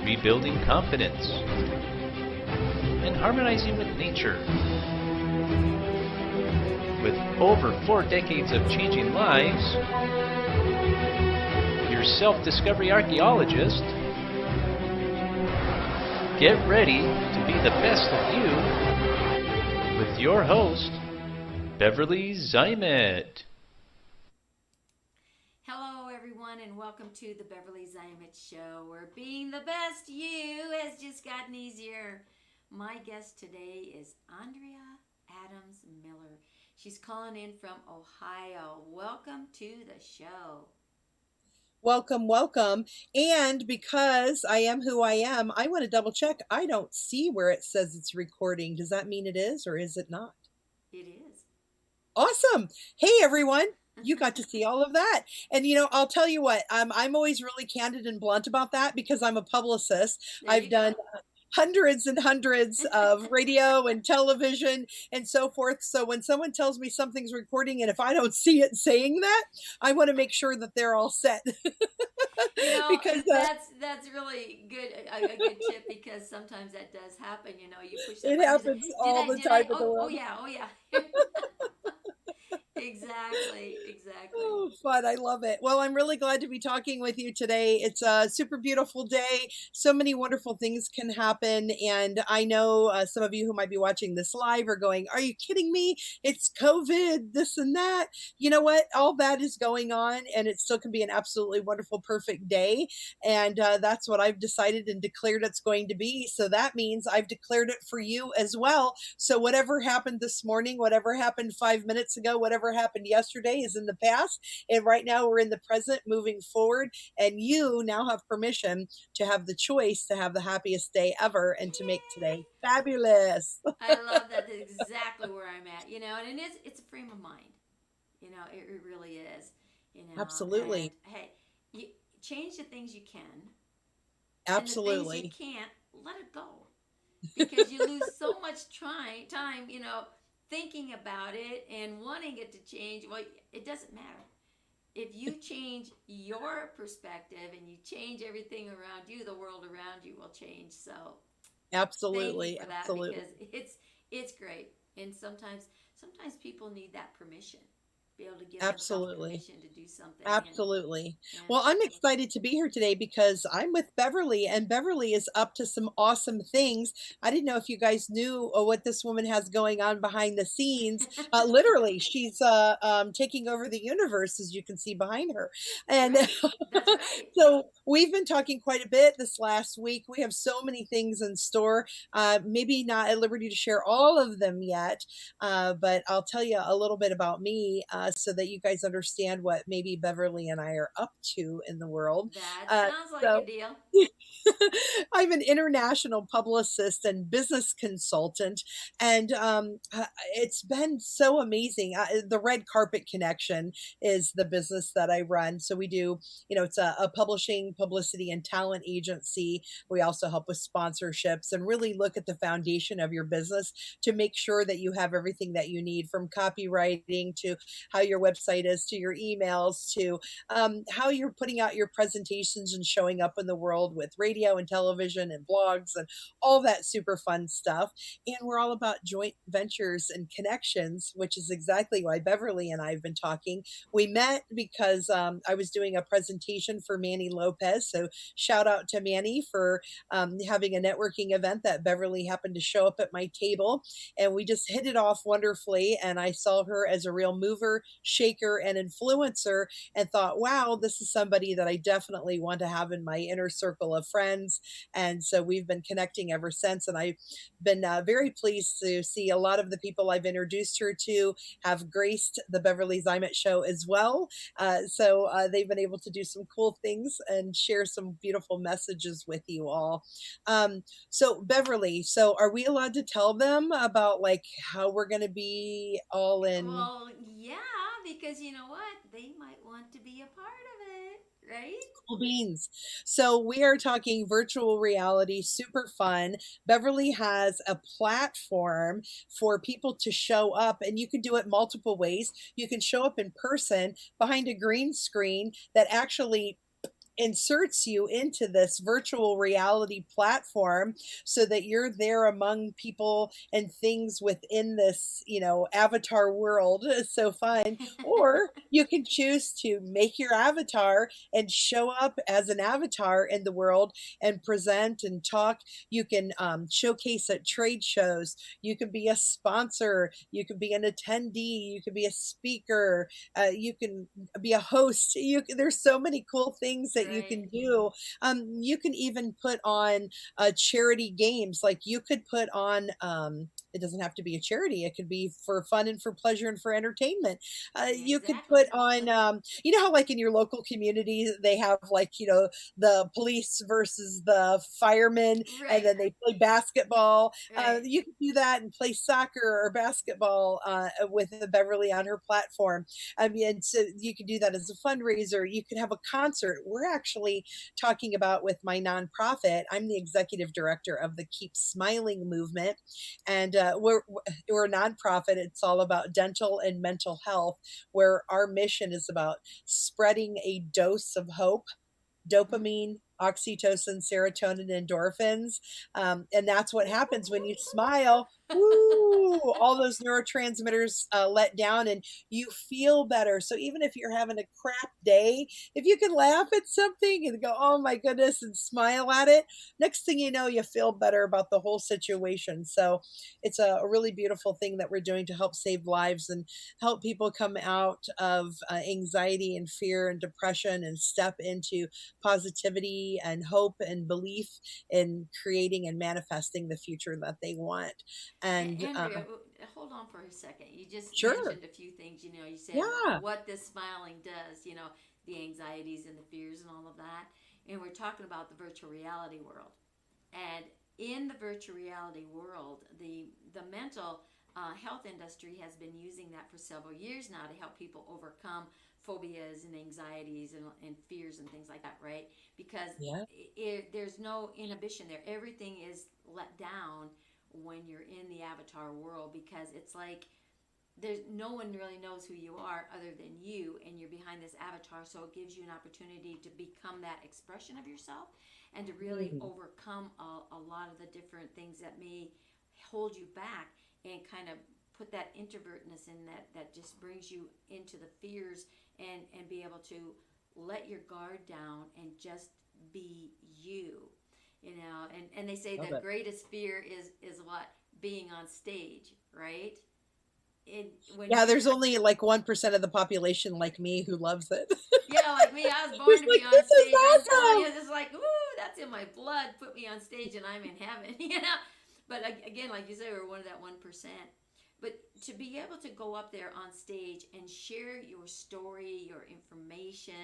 rebuilding confidence, and harmonizing with nature. With over 4 decades of changing lives, your self-discovery archaeologist, get ready to be the best of you with your host, Beverly Zimet. Hello, everyone, and welcome to the Beverly Zimet Show, where being the best you has just gotten easier. My guest today is Andrea Adams Miller. She's calling in from Ohio. Welcome to the show. Welcome, welcome. And because I am who I am, I want to double check. I don't see where it says it's recording. Does that mean it is or is it not? It is. Awesome. Hey, everyone. You got to see all of that. And, I'll tell you what, I'm always really candid and blunt about that because I'm a publicist. I've done hundreds and hundreds of radio and television and so forth. So when someone tells me something's recording and if I don't see it saying that, I want to make sure that they're all set. Because that's really good, a good tip, because sometimes that does happen. You push that it button, happens all the time in the oh world. yeah, oh yeah. Exactly. Oh, fun. I love it. Well, I'm really glad to be talking with you today. It's a super beautiful day. So many wonderful things can happen. And I know some of you who might be watching this live are going, are you kidding me? It's COVID, this and that. You know what? All that is going on, and it still can be an absolutely wonderful, perfect day. And that's what I've decided and declared it's going to be. So that means I've declared it for you as well. So whatever happened this morning, whatever happened 5 minutes ago, whatever happened yesterday is in the past, and right now we're in the present, moving forward, and you now have permission to have the choice to have the happiest day ever and to make today fabulous. I love that. That's exactly where I'm at. And it's a frame of mind. It really is. Absolutely. And, hey, you change the things you can. Absolutely. And the things you can't, let it go, because you lose so much time, thinking about it and wanting it to change. Well, it doesn't matter. If you change your perspective and you change everything around you, the world around you will change. So absolutely, thank you for that, absolutely. because it's great. And sometimes people need that permission. Be able to give absolutely themselves permission to do something. Absolutely. Well, I'm excited to be here today because I'm with Beverly, and Beverly is up to some awesome things. I didn't know if you guys knew what this woman has going on behind the scenes. Literally, she's taking over the universe, as you can see behind her. And That's right. So we've been talking quite a bit this last week. We have so many things in store. Maybe not at liberty to share all of them yet, but I'll tell you a little bit about me. So that you guys understand what maybe Beverly and I are up to in the world. That sounds like a deal. I'm an international publicist and business consultant, and it's been so amazing. The Red Carpet Connection is the business that I run. So we do, it's a publishing, publicity, and talent agency. We also help with sponsorships and really look at the foundation of your business to make sure that you have everything that you need, from copywriting to how your website is, to your emails, to how you're putting out your presentations and showing up in the world with radio and television and blogs and all that super fun stuff. And we're all about joint ventures and connections, which is exactly why Beverly and I have been talking. We met because I was doing a presentation for Manny Lopez. So shout out to Manny for having a networking event that Beverly happened to show up at my table. And we just hit it off wonderfully. And I saw her as a real mover, shaker, and influencer, and thought, wow, this is somebody that I definitely want to have in my inner circle of friends. And so we've been connecting ever since. And I've been very pleased to see a lot of the people I've introduced her to have graced the Beverly Zimet Show as well. So they've been able to do some cool things and share some beautiful messages with you all. So Beverly, so are we allowed to tell them about like how we're going to be all in? Well, yeah, because you know what? They might want to be a part of it, right? Cool beans. So we are talking virtual reality, super fun. Beverly has a platform for people to show up, and you can do it multiple ways. You can show up in person behind a green screen that actually inserts you into this virtual reality platform so that you're there among people and things within this, avatar world. It's so fun. Or you can choose to make your avatar and show up as an avatar in the world and present and talk. You can showcase at trade shows. You can be a sponsor. You can be an attendee. You can be a speaker. You can be a host. There's so many cool things that you Right. can do. You can even put on charity games. Like you could put on. It doesn't have to be a charity. It could be for fun and for pleasure and for entertainment. Yeah, You could exactly. put on. How like in your local community they have like the police versus the firemen, and Right. then they play basketball. Right. You can do that and play soccer or basketball with the Beverly on her platform. I mean, and so you can do that as a fundraiser. You could have a concert. We're actually talking about with my nonprofit. I'm the executive director of the Keep Smiling movement, and we're a nonprofit. It's all about dental and mental health, where our mission is about spreading a dose of hope, Mm. dopamine, oxytocin, serotonin, endorphins. And that's what happens when you smile. Woo! All those neurotransmitters let down and you feel better. So even if you're having a crap day, if you can laugh at something and go, oh my goodness, and smile at it, next thing you know, you feel better about the whole situation. So it's a really beautiful thing that we're doing to help save lives and help people come out of anxiety and fear and depression and step into positivity and hope and belief in creating and manifesting the future that they want. And Andrea, hold on for a second. You just sure, mentioned a few things. You said yeah, what this smiling does, the anxieties and the fears and all of that. And we're talking about the virtual reality world. And in the virtual reality world, the mental health industry has been using that for several years now to help people overcome phobias and anxieties and fears and things like that, right? Because yeah, there's no inhibition there. Everything is let down when you're in the avatar world, because it's like there's no one really knows who you are other than you, and you're behind this avatar, so it gives you an opportunity to become that expression of yourself and to really mm, overcome a lot of the different things that may hold you back, and kind of put that introvertness in that just brings you into the fears, and be able to let your guard down and just be you. And they say love the it. greatest fear is what, being on stage, right? When Yeah, you, there's only like 1% of the population like me who loves it. yeah, like me, I was Who's born to like, be on this is stage. I'm telling awesome. you, it's like, ooh, that's in my blood. Put me on stage and I'm in heaven. But again, like you say, we're one of that 1%. But to be able to go up there on stage and share your story, your information,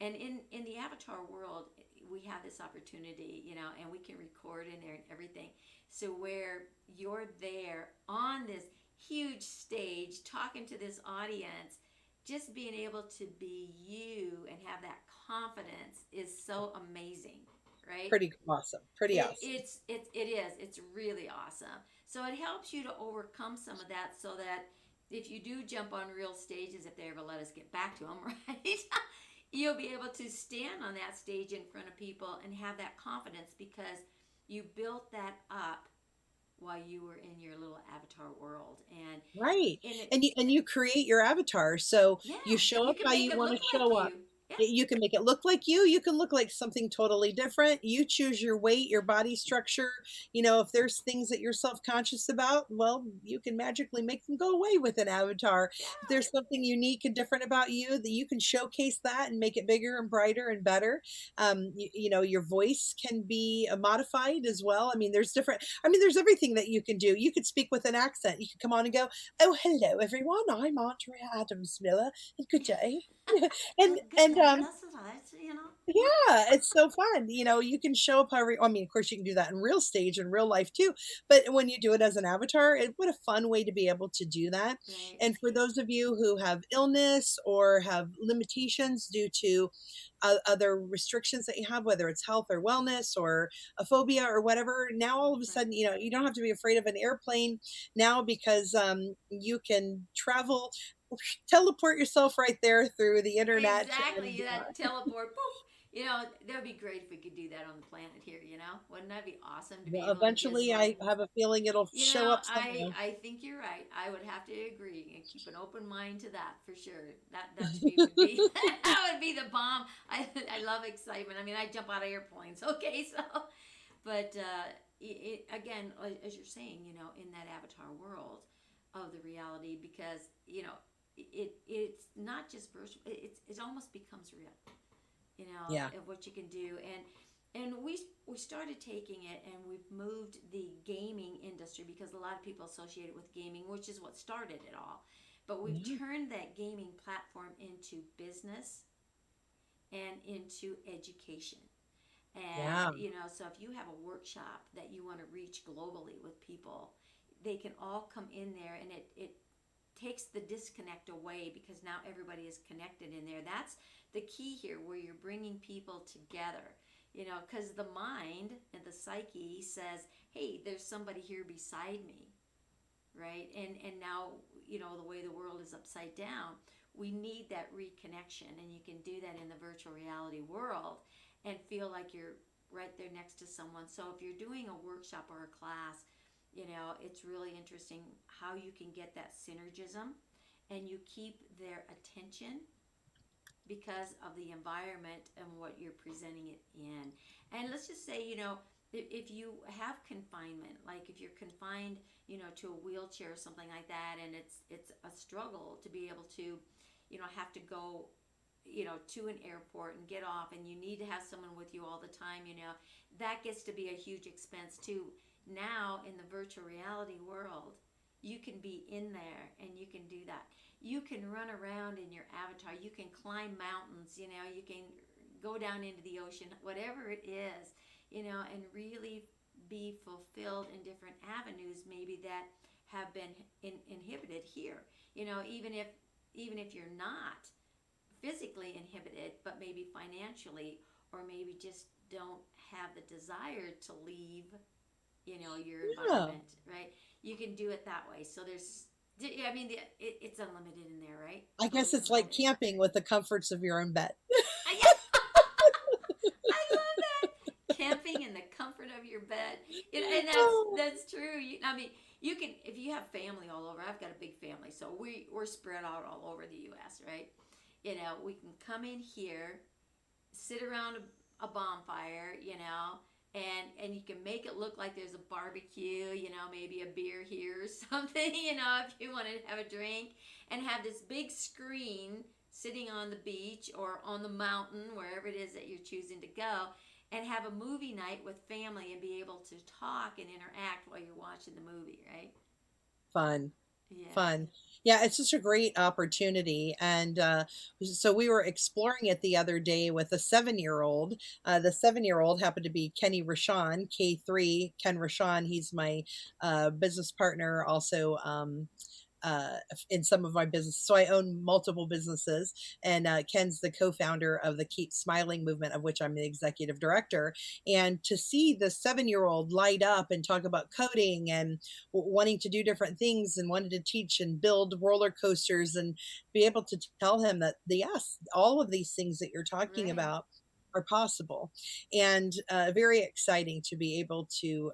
and in the avatar world, we have this opportunity, and we can record in there and everything. So where you're there on this huge stage talking to this audience, just being able to be you and have that confidence is so amazing, right? Pretty awesome. Pretty awesome. It's really awesome. So it helps you to overcome some of that, so that if you do jump on real stages, if they ever let us get back to them, right? You'll be able to stand on that stage in front of people and have that confidence, because you built that up while you were in your little avatar world. And Right. in it, And you create your avatar. So yeah, you show you up can how make you it want look to like show up. you. Yeah, You can make it look like you can look like something totally different. You choose your weight, your body structure. If there's things that you're self-conscious about, well, you can magically make them go away with an avatar. If yeah, there's something unique and different about you, that you can showcase that and make it bigger and brighter and better. Your voice can be modified as well. There's everything that you can do. You could speak with an accent. You could come on and go, oh, hello, everyone. I'm Andrea Adams Miller, and good day. and good and day. um That's right. yeah, it's so fun. You can show up however, of course you can do that in real stage in real life too, but when you do it as an avatar, what a fun way to be able to do that. Right. And for those of you who have illness or have limitations due to other restrictions that you have, whether it's health or wellness or a phobia or whatever, now all of a Right. sudden, you don't have to be afraid of an airplane now, because you can teleport yourself right there through the internet. Exactly. And That teleport. Poof. That would be great if we could do that on the planet here. Wouldn't that be awesome to be Well, able to just eventually, like I have a feeling it'll show up I somewhere. I think you're right. I would have to agree and keep an open mind to that for sure. That to me would be that would be the bomb. I love excitement. I mean, I jump out of airplanes. Okay, so but again, as you're saying, in that avatar world of the reality, because it's not just virtual. It almost becomes real. Yeah. Of what you can do, and we started taking it, and we've moved the gaming industry because a lot of people associate it with gaming, which is what started it all. But we've Mhm. turned that gaming platform into business and into education. And Yeah. so if you have a workshop that you want to reach globally with people, they can all come in there, and it takes the disconnect away because now everybody is connected in there. That's the key here, where you're bringing people together. Because the mind and the psyche says, "Hey, there's somebody here beside me," right? And now the way the world is upside down, we need that reconnection, and you can do that in the virtual reality world and feel like you're right there next to someone. So if you're doing a workshop or a class, it's really interesting how you can get that synergism and you keep their attention because of the environment and what you're presenting it in. And let's just say, if you have confinement, like if you're confined, to a wheelchair or something like that, and it's a struggle to be able to, have to go, to an airport and get off, and you need to have someone with you all the time, that gets to be a huge expense too. Now in the virtual reality world, you can be in there and you can do that. You can run around in your avatar. You can climb mountains. You can go down into the ocean, whatever it is, and really be fulfilled in different avenues, maybe that have been inhibited here. Even if you're not physically inhibited, but maybe financially, or maybe just don't have the desire to leave, your Yeah. environment, right? You can do it that way. So I mean, it's unlimited in there, right? I guess Totally it's like unlimited. camping with the comforts of your own bed. Yeah, I love that. Camping in the comfort of your bed, and Oh, that's true. I mean, you can, if you have family all over. I've got a big family, so we're spread out all over the U.S. Right? We can come in here, sit around a bonfire, and you can make it look like there's a barbecue, maybe a beer here or something, if you want to have a drink, and have this big screen sitting on the beach or on the mountain, wherever it is that you're choosing to go, and have a movie night with family and be able to talk and interact while you're watching the movie, right? fun. Yeah. Fun. Yeah, it's just a great opportunity. And so we were exploring it the other day with a 7-year old. The 7-year old happened to be Kenny Rashawn, K3. Ken Rashawn, he's my business partner, also uh, in some of my business. So I own multiple businesses, and Ken's the co-founder of the Keep Smiling movement, of which I'm the executive director. And to see the 7-year old light up and talk about coding and wanting to do different things and wanted to teach and build roller coasters and be able to tell him that yes, all of these things that you're talking Right. about are possible, and very exciting to be able to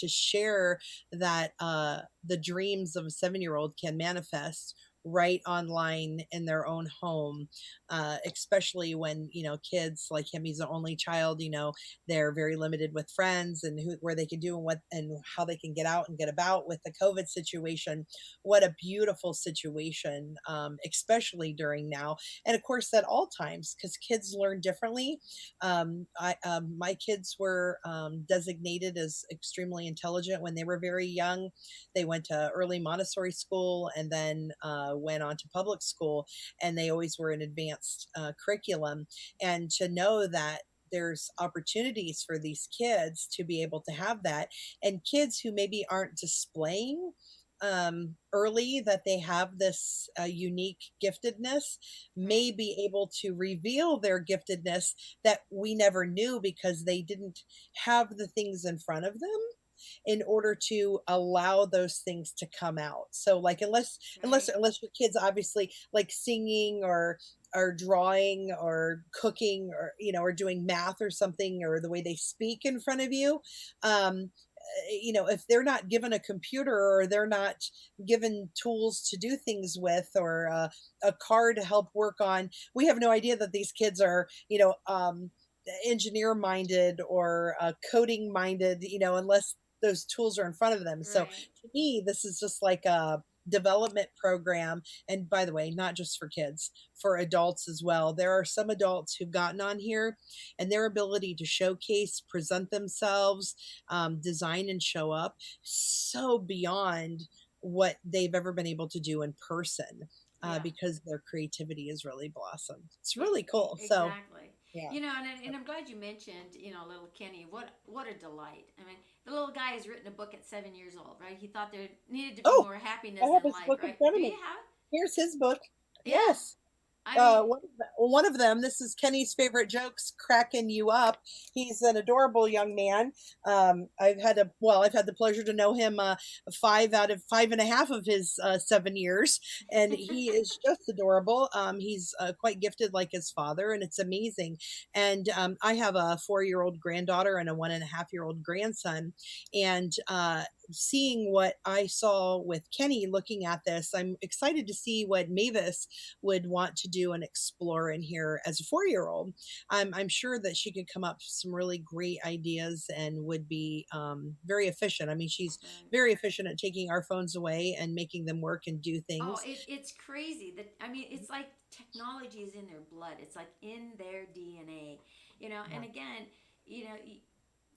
share that the dreams of a 7-year old can manifest right online in their own home, especially when kids like him, he's the only child, they're very limited with friends and where they can do and what and how they can get out and get about with the COVID situation. What a beautiful situation, especially during now, and of course at all times, because kids learn differently. My kids were designated as extremely intelligent when they were very young. They went to early Montessori school and then went on to public school, and they always were in advanced curriculum. And to know that there's opportunities for these kids to be able to have that, and kids who maybe aren't displaying early that they have this unique giftedness may Right. be able to reveal their giftedness that we never knew because they didn't have the things in front of them in order to allow those things to come out. So like unless Right. unless your kids obviously like singing or are drawing or cooking or or doing math or something, or the way they speak in front of you, if they're not given a computer, or they're not given tools to do things with, or a car to help work on, we have no idea that these kids are engineer minded or coding minded, unless those tools are in front of them. So Right. to me, this is just like a development program. And by the way, not just for kids, for adults as well. There are some adults who've gotten on here, and their ability to showcase, present themselves, design, and show up so beyond what they've ever been able to do in person, Yeah. because their creativity has really blossomed. It's really cool. So Exactly. yeah. And I'm glad you mentioned, little Kenny. What a delight. I mean, the little guy has written a book at 7 years old, right? He thought there needed to be Oh, more I happiness have in his life, book in right? front Do of you me. have Here's his book. it? Yeah. Yes. I mean, One of them, this is Kenny's favorite jokes, cracking you up. He's an adorable young man. I've had the pleasure to know him 5 out of 5.5 of his 7 years, and he is just adorable. He's quite gifted like his father, and it's amazing. And I have a 4-year-old granddaughter and a 1.5-year-old grandson, and seeing what I saw with Kenny looking at this, I'm excited to see what Mavis would want to do and explore in here as a 4-year-old. I'm sure that she could come up with some really great ideas and would be very efficient. I mean, she's right. very efficient at taking our phones away and making them work and do Oh, things. it's crazy that I mean, it's like technology is in their blood. It's like in their DNA, Yeah. And again,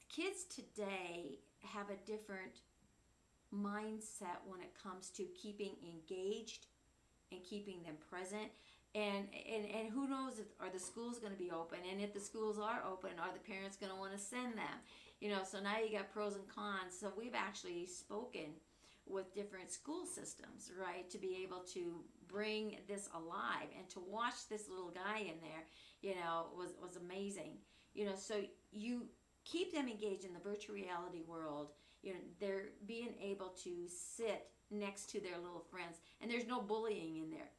kids today have a different mindset when it comes to keeping engaged and keeping them present. And who knows, if are the schools going to be open, and if the schools are open, are the parents going to want to send them? So now you got pros and cons. So we've actually spoken with different school systems, right, to be able to bring this alive, and to watch this little guy in there, was amazing. So you keep them engaged in the virtual reality world. They're being able to sit next to their little friends, and there's no bullying in there.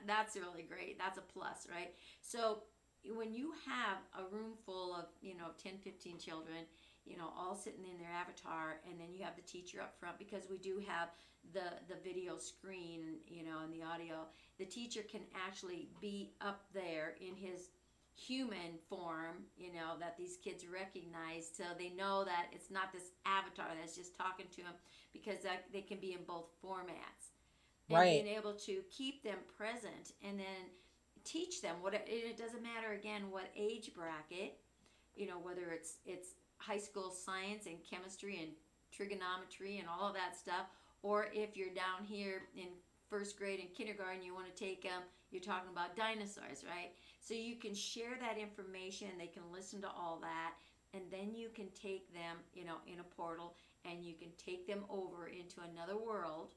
That's really great. That's a plus, right? So when you have a room full of 10, 15 children, all sitting in their avatar, and then you have the teacher up front, because we do have the video screen, and the audio. The teacher can actually be up there in his human form, that these kids recognize, so they know that it's not this avatar that's just talking to them, because that they can be in both formats. And Right. being able to keep them present, and then teach them what it doesn't matter, again, what age bracket, whether it's high school science and chemistry and trigonometry and all of that stuff, or if you're down here in first grade and kindergarten, you want to take them, you're talking about dinosaurs, right? So you can share that information, they can listen to all that, and then you can take them, in a portal, and you can take them over into another world,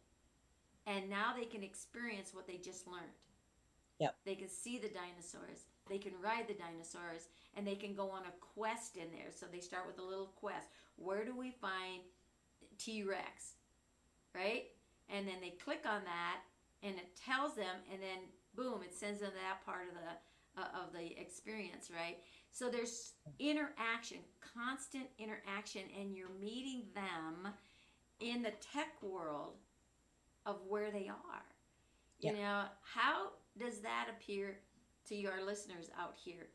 and now they can experience what they just learned. Yep. They can see the dinosaurs, they can ride the dinosaurs, and they can go on a quest in there. So they start with a little quest. Where do we find T-Rex, right? And then they click on that, and it tells them, and then boom, it sends them to that part of the experience, right? So there's interaction, constant interaction, and you're meeting them in the tech world of where they are. Yeah. How does that appear to your listeners out here?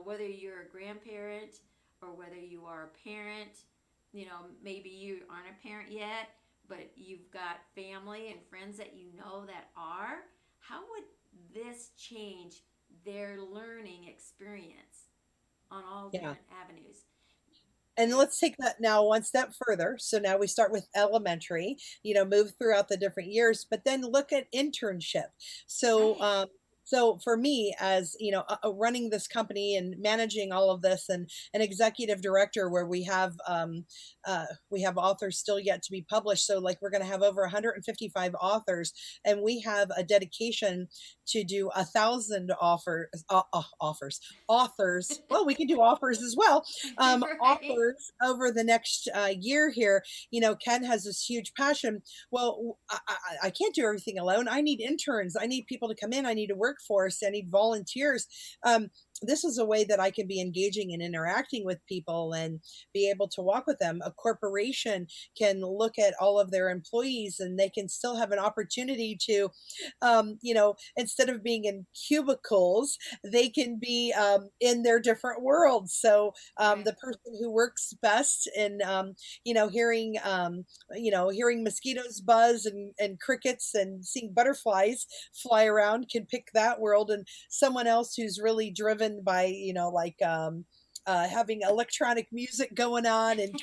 Whether you're a grandparent or whether you are a parent, maybe you aren't a parent yet, but you've got family and friends that that are. How would this change their learning experience on all Yeah. different avenues? And And let's take that now one step further. So now we start with elementary, move throughout the different years, but then look at internship. So, right, so for me, as running this company and managing all of this, and an executive director where we have authors still yet to be published. So like we're going to have over 155 authors, and we have a dedication to do 1,000 authors. Well, we can do offers as well, right, offers over the next year here. Ken has this huge passion. Well, I can't do everything alone. I need interns. I need people to come in. I need to work workforce. I need volunteers. This is a way that I can be engaging and interacting with people and be able to walk with them. A corporation can look at all of their employees and they can still have an opportunity to, instead of being in cubicles, they can be in their different worlds. So Right. the person who works best in, hearing, hearing mosquitoes buzz and crickets and seeing butterflies fly around can pick that world. And someone else who's really driven by, having electronic music going on and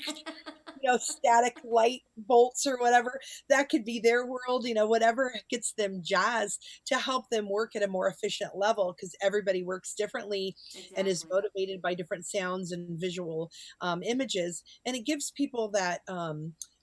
static light bolts or whatever, that could be their world. Whatever gets them jazzed to help them work at a more efficient level, because everybody works differently and is Exactly. motivated by different sounds and visual images, and it gives people that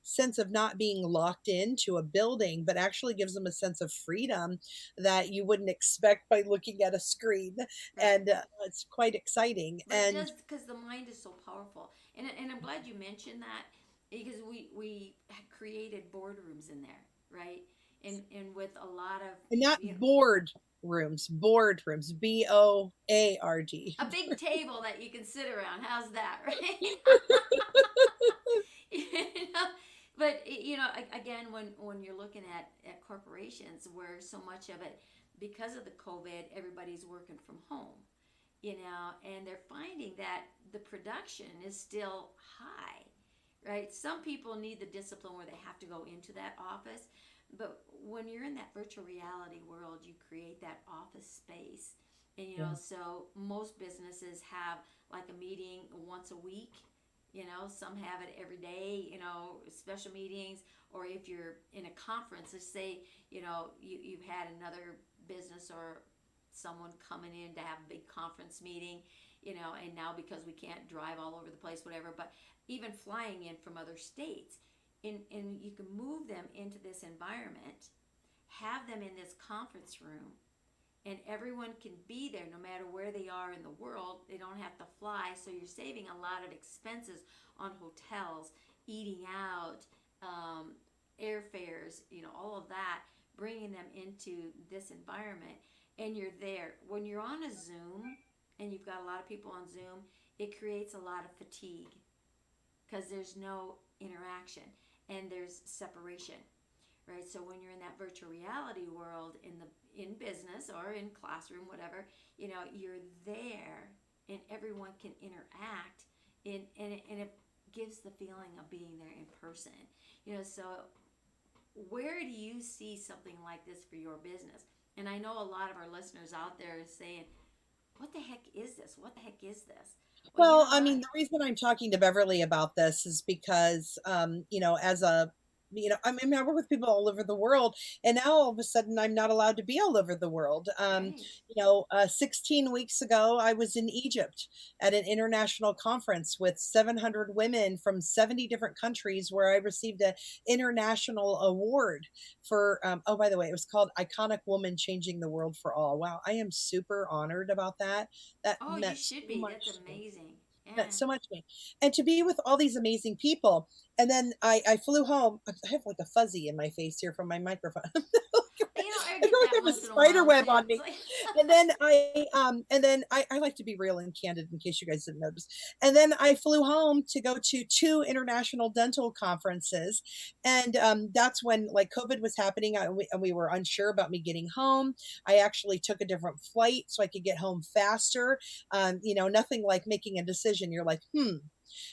sense of not being locked into a building, but actually gives them a sense of freedom that you wouldn't expect by looking at a screen. Right. And it's quite exciting. But it And does, because the mind is so powerful. And I'm glad you mentioned that, because we had created boardrooms in there, right? And with a lot of, not you know, boardrooms, BOARD. a big table that you can sit around. How's that, right? you know, but again, when you're looking at corporations, where so much of it, because of the COVID, everybody's working from home, and they're finding that the production is still high, right? Some people need the discipline where they have to go into that office, but when you're in that virtual reality world, you create that office space. And so most businesses have like a meeting once a week. Some have it every day, special meetings. Or if you're in a conference, let's say, you've had another business or someone coming in to have a big conference meeting, and now because we can't drive all over the place, whatever, but even flying in from other states, and you can move them into this environment, have them in this conference room, and everyone can be there no matter where they are in the world. They don't have to fly, so you're saving a lot of expenses on hotels, eating out, airfares, all of that, bringing them into this environment. And you're there. When you're on a Zoom and you've got a lot of people on Zoom, it creates a lot of fatigue, because there's no interaction and there's separation, right? So when you're in that virtual reality world, in business or in classroom, whatever, you're there and everyone can interact, and it gives the feeling of being there in person. So where do you see something like this for your business? And I know a lot of our listeners out there is saying, what the heck is this? What the heck is this? Well, you well, know I what? mean, the reason I'm talking to Beverly about this is because, as a I mean, I work with people all over the world, and now all of a sudden I'm not allowed to be all over the world. Right. 16 weeks ago, I was in Egypt at an international conference with 700 women from 70 different countries, where I received an international award for, oh, by the way, it was called Iconic Woman Changing the World for All. Wow, I am super honored about that. That Oh, you meant so should be. That's much to me. amazing. Meant Yeah. so much to me. And to be with all these amazing people. And then I flew home. I have like a fuzzy in my face here from my microphone. I I get feel like that I have a once in a spider while web too. on It's me. like, And then I like to be real and candid in case you guys didn't notice. And then I flew home to go to two international dental conferences. And that's when like COVID was happening. We were unsure about me getting home. I actually took a different flight so I could get home faster. Nothing like making a decision. You're like,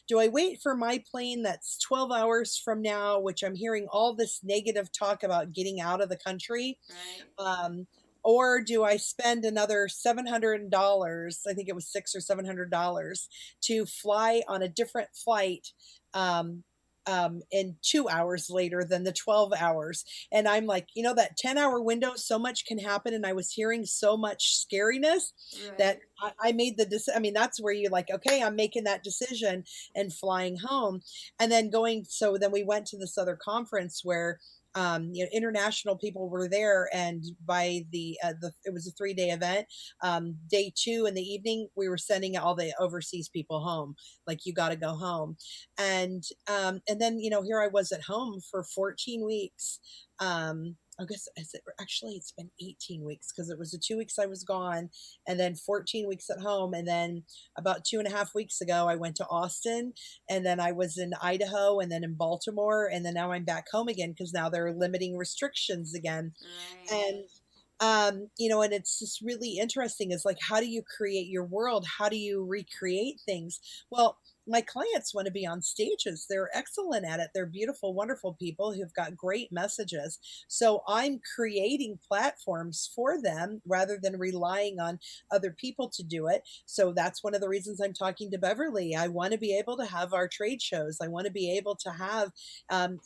do I wait for my plane that's 12 hours from now, which I'm hearing all this negative talk about getting out of the country? right. Um, or do I spend another $700? I think it was $600 or $700 to fly on a different flight. Um, in 2 hours later than the 12 hours. And I'm like, that 10-hour window, so much can happen. And I was hearing so much scariness that Right. I made the decision. I mean, that's where you're like, okay, I'm making that decision and flying home. And then so then we went to this other conference where international people were there, and by it was a 3-day event. Day 2 in the evening, we were sending all the overseas people home. Like, you got to go home, and then here I was at home for 14 weeks. I guess actually it's been 18 weeks because it was the 2 weeks I was gone and then 14 weeks at home. And then about 2.5 weeks ago, I went to Austin and then I was in Idaho and then in Baltimore. And then now I'm back home again because now they're limiting restrictions again. Right. And and it's just really interesting. It's like, how do you create your world? How do you recreate things? Well, my clients want to be on stages. They're excellent at it. They're beautiful, wonderful people who've got great messages. So I'm creating platforms for them rather than relying on other people to do it. So that's one of the reasons I'm talking to Beverly. I want to be able to have our trade shows. I want to be able to have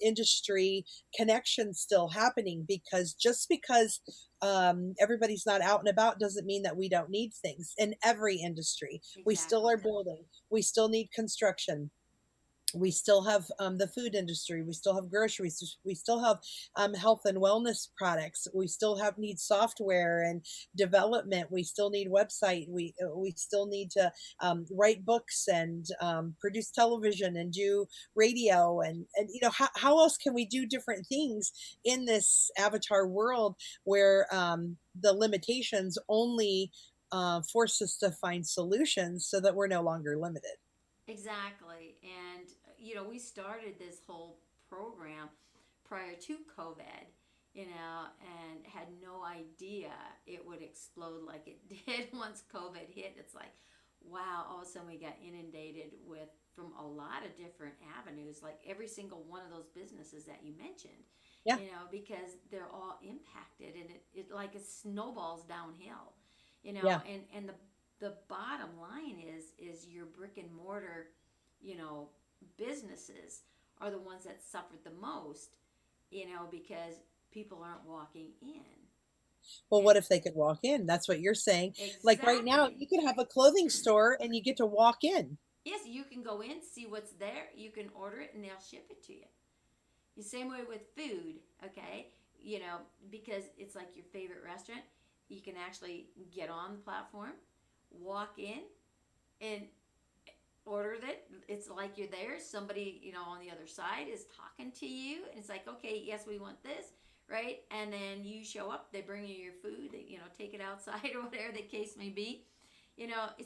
industry connections still happening, because just because everybody's not out and about doesn't mean that we don't need things in every industry. We still Exactly. are building. We still need construction. We still have the food industry. We still have groceries. We still have health and wellness products. We still have need software and development. We still need website. We still need to write books and produce television and do radio, and how else can we do different things in this avatar world where the limitations only force us to find solutions so that we're no longer limited. Exactly. And, we started this whole program prior to COVID, and had no idea it would explode like it did once COVID hit. It's like, wow, all of a sudden we got inundated with from a lot of different avenues, like every single one of those businesses that you mentioned, Yeah, because they're all impacted, and it like it snowballs downhill, yeah. and the bottom line is your brick and mortar, you know, businesses are the ones that suffered the most, because people aren't walking in. Well, And what if they could walk in? That's what you're saying. Like right now, exactly. you could have a clothing store and you get to walk in. Yes, you can go in, see what's there, you can order it, and they'll ship it to you. The same way with food, okay? Because it's like your favorite restaurant, you can actually get on the platform, walk in, and order it. It's like you're there. Somebody, on the other side is talking to you. And it's like, okay, yes, we want this, right? And then you show up. They bring you your food. They, take it outside or whatever the case may be.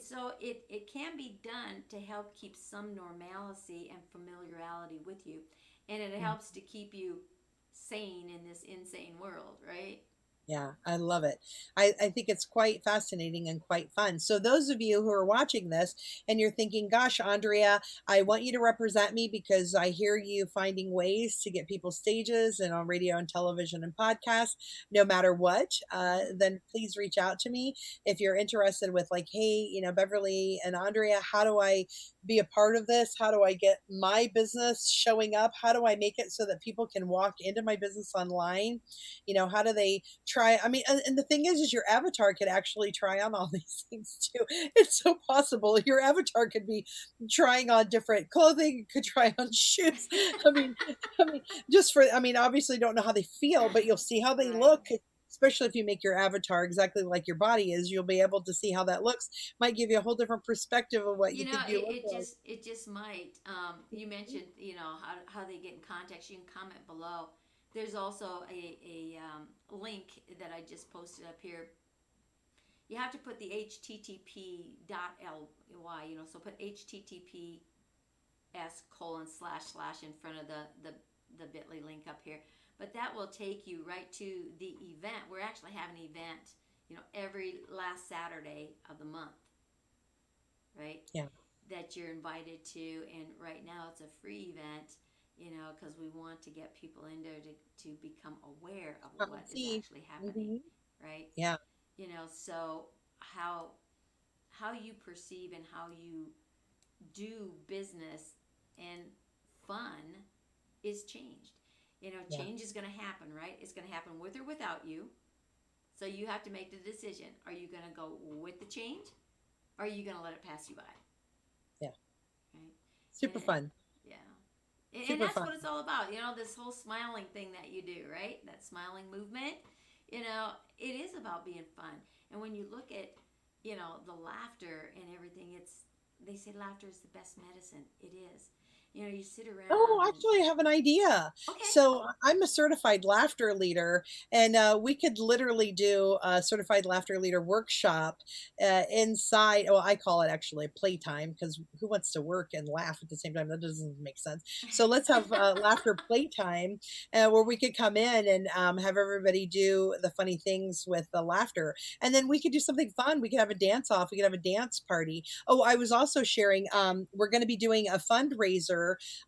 So it can be done to help keep some normalcy and familiarity with you, and it Mm. helps to keep you sane in this insane world, right? Yeah, I love it. I think it's quite fascinating and quite fun. So, those of you who are watching this and you're thinking, gosh, Andrea, I want you to represent me because I hear you finding ways to get people stages and on radio and television and podcasts, no matter what, then please reach out to me. If you're interested with, like, hey, Beverly and Andrea, how do I be a part of this? How do I get my business showing up? How do I make it so that people can walk into my business online? How do they try? I mean, and the thing is your avatar could actually try on all these things too. It's so possible your avatar could be trying on different clothing, could try on shoes. I mean, I mean, obviously don't know how they feel, but you'll see how they Right. look. Especially if you make your avatar exactly like your body is, you'll be able to see how that looks. Might give you a whole different perspective of what you You know, think you it, look it like. just it just might. You mentioned, how they get in contact. You can comment below. There's also a link that I just posted up here. You have to put the http.ly, so put https:// in front of the bit.ly link up here. But that will take you right to the event. We're actually having an event, every last Saturday of the month, right? Yeah. That you're invited to. And right now it's a free event, because we want to get people in there to become aware of what is See. actually happening, Hmm. right? Yeah. So how you perceive and how you do business and fun is changed. Yeah. Change is going to happen, right? It's going to happen with or without you. So you have to make the decision. Are you going to go with the change, or are you going to let it pass you by? Yeah. Right? Super And fun. yeah. And Super that's fun. what it's all about. This whole smiling thing that you do, right? That smiling movement. It is about being fun. And when you look at, the laughter and everything, they say laughter is the best medicine. It is. You sit Oh, around and actually, I have an idea. okay. So I'm a certified laughter leader, and we could literally do a certified laughter leader workshop inside. Well, I call it actually playtime because who wants to work and laugh at the same time? That doesn't make sense. So let's have laughter playtime where we could come in and have everybody do the funny things with the laughter, and then we could do something fun. We could have a dance off. We could have a dance party. Oh, I was also sharing. We're going to be doing a fundraiser.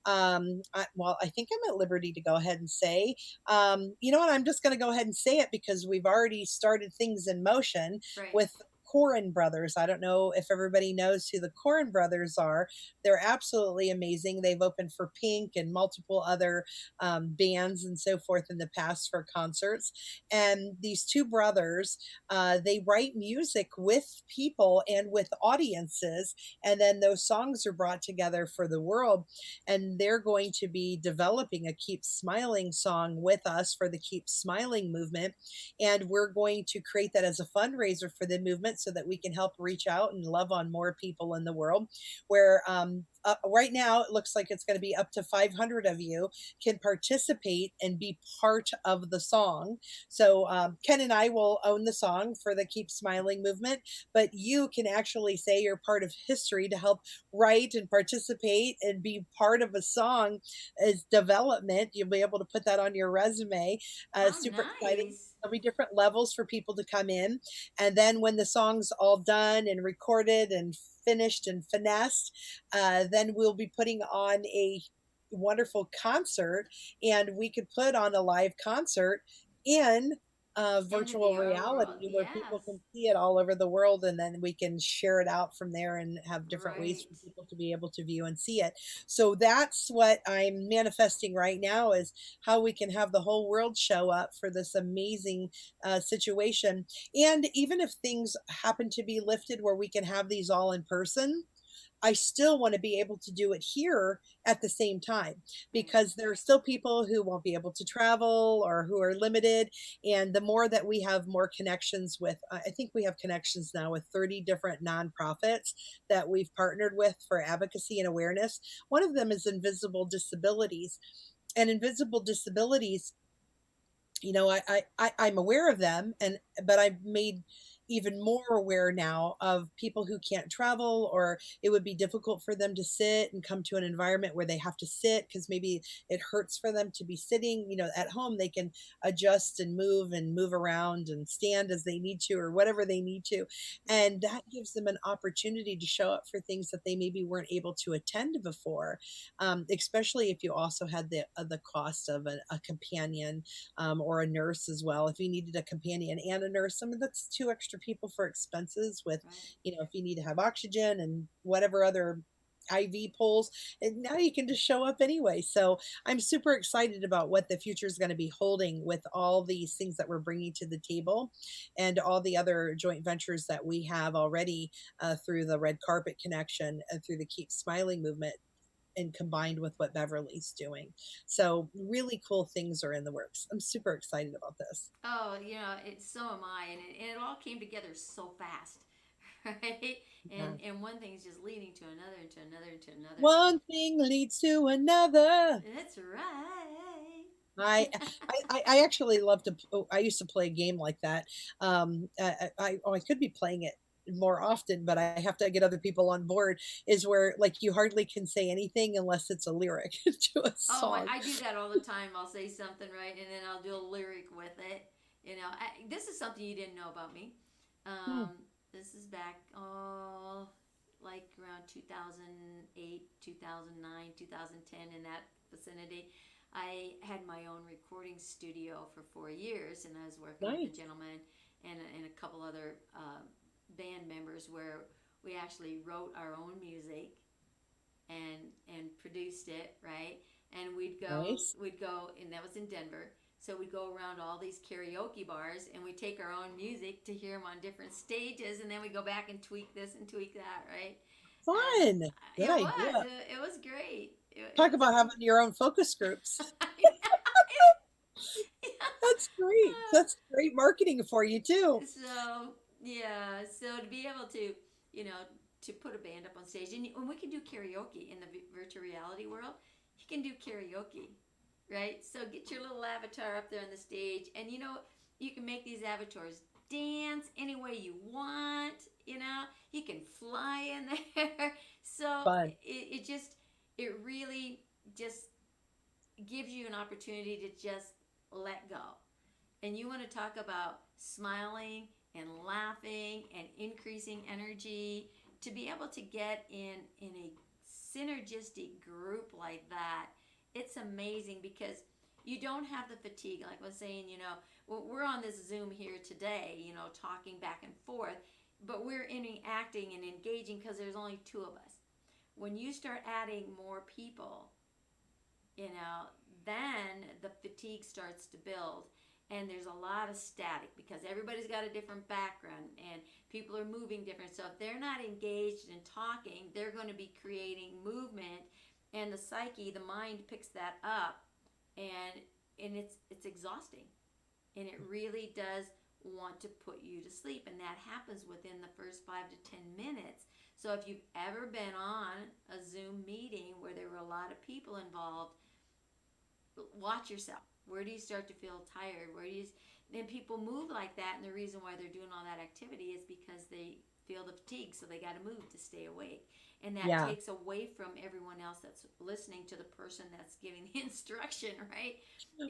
Well, I think I'm at liberty to go ahead and say, you know what? I'm just going to go ahead and say it because we've already started things in motion Right. with Corin Brothers. I don't know if everybody knows who the Corin Brothers are. They're absolutely amazing. They've opened for Pink and multiple other bands and so forth in the past for concerts. And these two brothers, they write music with people and with audiences, and then those songs are brought together for the world, and they're going to be developing a Keep Smiling song with us for the Keep Smiling movement. And we're going to create that as a fundraiser for the movement so that we can help reach out and love on more people in the world. Where right now it looks like it's going to be up to 500 of you can participate and be part of the song. So Ken and I will own the song for the Keep Smiling movement, but you can actually say you're part of history to help write and participate and be part of a song as development. You'll be able to put that on your resume. Oh, Super exciting. nice. There'll be different levels for people to come in. And then when the song's all done and recorded and finished and finessed, then we'll be putting on a wonderful concert, and we could put on a live concert in In the virtual VR reality world, where people yes. can see it all over the world, and then we can share it out from there and have different ways Right. for people to be able to view and see it. So that's what I'm manifesting right now, is how we can have the whole world show up for this amazing situation. And even if things happen to be lifted where we can have these all in person, I still want to be able to do it here at the same time, Right. because there are still people who won't be able to travel or who are limited. And the more that we have more connections with, I think we have connections now with 30 different nonprofits that we've partnered with for advocacy and awareness. One of them is Invisible Disabilities. And Invisible Disabilities, I'm aware of them, and but I've made even more aware now of people who can't travel, or it would be difficult for them to sit and come to an environment where they have to sit because maybe it hurts for them to be sitting. At home they can adjust and move around and stand as they need to, or whatever they need to, and that gives them an opportunity to show up for things that they maybe weren't able to attend before. Especially if you also had the cost of a companion, or a nurse as well. If you needed a companion and a nurse, I mean, that's two extra people for expenses with, Right. if you need to have oxygen and whatever other IV pulls, and now you can just show up anyway. So I'm super excited about what the future is going to be holding with all these things that we're bringing to the table, and all the other joint ventures that we have already through the Red Carpet Connection and through the Keep Smiling movement, and combined with what Beverly's doing. So really cool things are in the works. I'm super excited about this. Oh, so am I, and it all came together so fast, right? Yeah. And one thing's just leading to another, and to another, and to another. One thing leads to another. That's right. I, I actually love to. I used to play a game like that. I could be playing it more often, but I have to get other people on board. Is where like you hardly can say anything unless it's a lyric to a Oh, song. I do that all the time. I'll say something right, and then I'll do a lyric with it. This is something you didn't know about me. Hmm, This is back, like around 2008, 2009, 2010, in that vicinity. I had my own recording studio for 4 years, and I was working with a nice, gentleman and a couple other band members where we actually wrote our own music and produced it, right? And nice. we'd go, and that was in Denver. So we'd go around all these karaoke bars, and we'd take our own music to hear them on different stages, and then we go back and tweak this and tweak that, right? And Fun. Good it was, idea. it, it was great. It Talk was. about having your own focus groups. That's great. That's great marketing for you too. So yeah, so to be able to, you know, to put a band up on stage, and we can do karaoke in the virtual reality world. You can do karaoke, right? So get your little avatar up there on the stage, and you can make these avatars dance any way you want. You can fly in there. So Fun. it really just gives you an opportunity to just let go. And you want to talk about smiling and laughing and increasing energy, to be able to get in a synergistic group like that. It's amazing, because you don't have the fatigue. Like I was saying, we're on this Zoom here today, talking back and forth, but we're interacting and engaging because there's only two of us. When you start adding more people, then the fatigue starts to build, and there's a lot of static because everybody's got a different background and people are moving different. So if they're not engaged in talking, they're going to be creating movement, and the psyche, the mind, picks that up, and it's exhausting, and it really does want to put you to sleep, and that happens within the first 5 to 10 minutes. So if you've ever been on a Zoom meeting where there were a lot of people involved, watch yourself. Where do you start to feel tired? Then people move like that, and the reason why they're doing all that activity is because they feel the fatigue, so they got to move to stay awake. And that Yeah. takes away from everyone else that's listening to the person that's giving the instruction, right?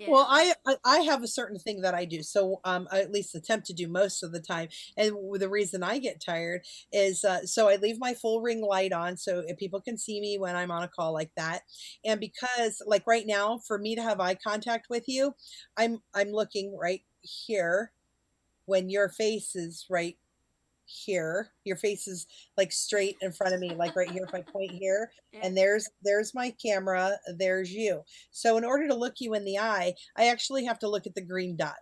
Well, I have a certain thing that I do. So I at least attempt to do most of the time. And the reason I get tired is so I leave my full ring light on so if people can see me when I'm on a call like that. And because like right now, for me to have eye contact with you, I'm looking right here when your face is right here. Your face is like straight in front of me, like right here. If I point here, Yeah, and there's my camera, there's you. So in order to look you in the eye, I actually have to look at the green dot.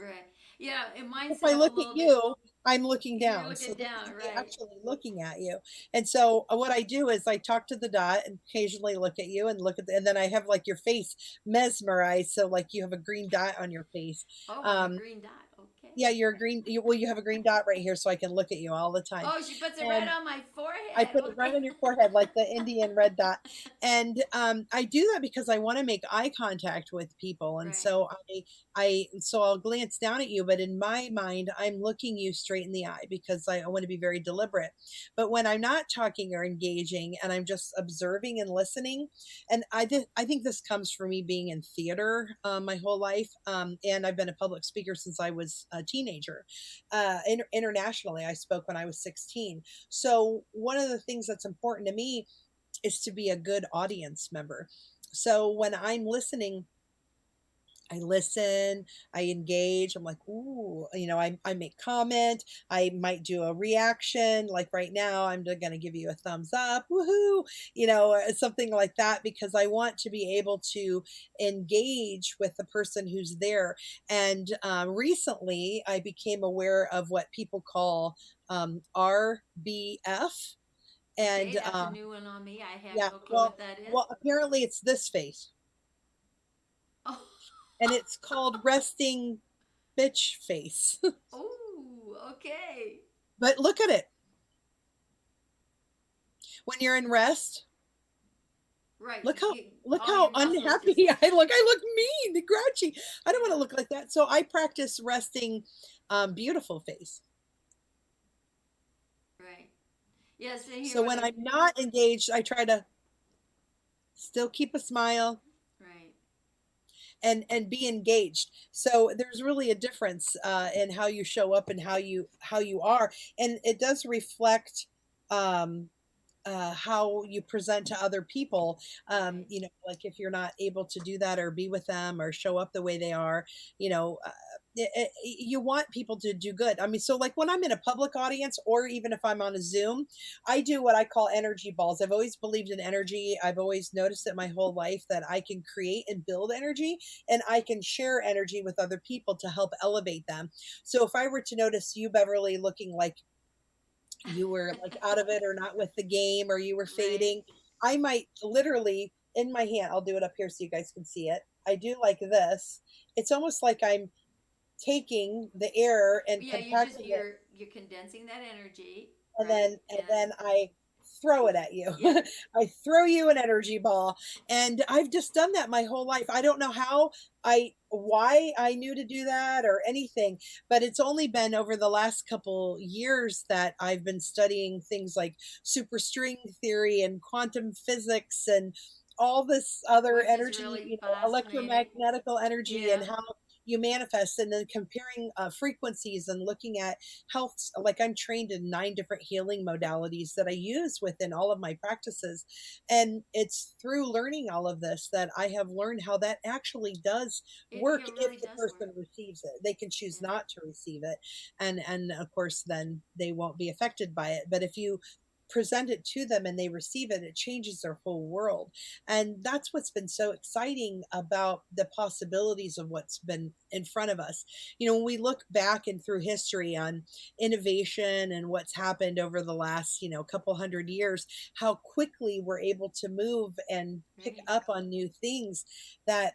right. Yeah, and mine's If I set up a look at little bit. you, I'm looking You're down. So looking this is down, me right? actually looking at you. And so what I do is I talk to the dot and occasionally look at you and look at and then I have like your face mesmerized. So like you have a green dot on your face. Oh, I'm a Um, green dot. Okay. yeah, you're a green. Well, you have a green dot right here, so I can look at you all the time. Oh, she puts it right And on my I forehead. put it right Okay. on your forehead like the Indian red dot. And I do that because I want to make eye contact with people. And Right. so so I'll glance down at you, but in my mind, I'm looking you straight in the eye because I want to be very deliberate. But when I'm not talking or engaging and I'm just observing and listening, and I think this comes from me being in theater my whole life. And I've been a public speaker since I was a teenager. Internationally, I spoke when I was 16. So one of the things that's important to me is to be a good audience member. So when I'm listening, I listen, I engage. I'm like, ooh, I make comment. I might do a reaction. Like right now, I'm going to give you a thumbs up, woohoo, something like that, because I want to be able to engage with the person who's there. And recently, I became aware of what people call RBF. Okay, And that's a new one on me. I have yeah, no clue well, what that is. well, apparently it's this face, Oh, and it's called resting bitch face. oh, okay. But look at it. When you're in rest, Right. look how look All how your muscles just. unhappy I look mean, grouchy. I don't want to look like that. So I practice resting beautiful face. Right. Yeah, so here So what when I. I'm not engaged, I try to still keep a smile Right. and be engaged. So there's really a difference in how you show up and how you are, and it does reflect um how you present to other people. Right. Like if you're not able to do that or be with them or show up the way they are, you know you want people to do good. I mean, so like when I'm in a public audience or even if I'm on a Zoom, I do what I call energy balls. I've always believed in energy. I've always noticed it my whole life that I can create and build energy, and I can share energy with other people to help elevate them. So if I were to notice you, Beverly, looking like you were like out of it or not with the game or you were Right. fading, I might literally in my hand, I'll do it up here so you guys can see it. I do like this. It's almost like I'm taking the air and Yeah, compacting it. you're condensing that energy. and right? then I throw it at you. Yep. I throw you an energy ball, and I've just done that my whole life. I don't know why I knew to do that or anything, but it's only been over the last couple years that I've been studying things like superstring theory and quantum physics and all this other Which is energy, really fascinating. electromagnetical energy, and Yeah. how you manifest, and then comparing frequencies and looking at health. Like, I'm trained in 9 different healing modalities that I use within all of my practices, and it's through learning all of this that I have learned how that actually does work It if really the does work. person receives it. They can choose Yeah. not to receive it, and of course then they won't be affected by it. But if you present it to them and they receive it, it changes their whole world. And that's what's been so exciting about the possibilities of what's been in front of us. When we look back and through history on innovation and what's happened over the last, couple hundred years, how quickly we're able to move and pick Right. up on new things that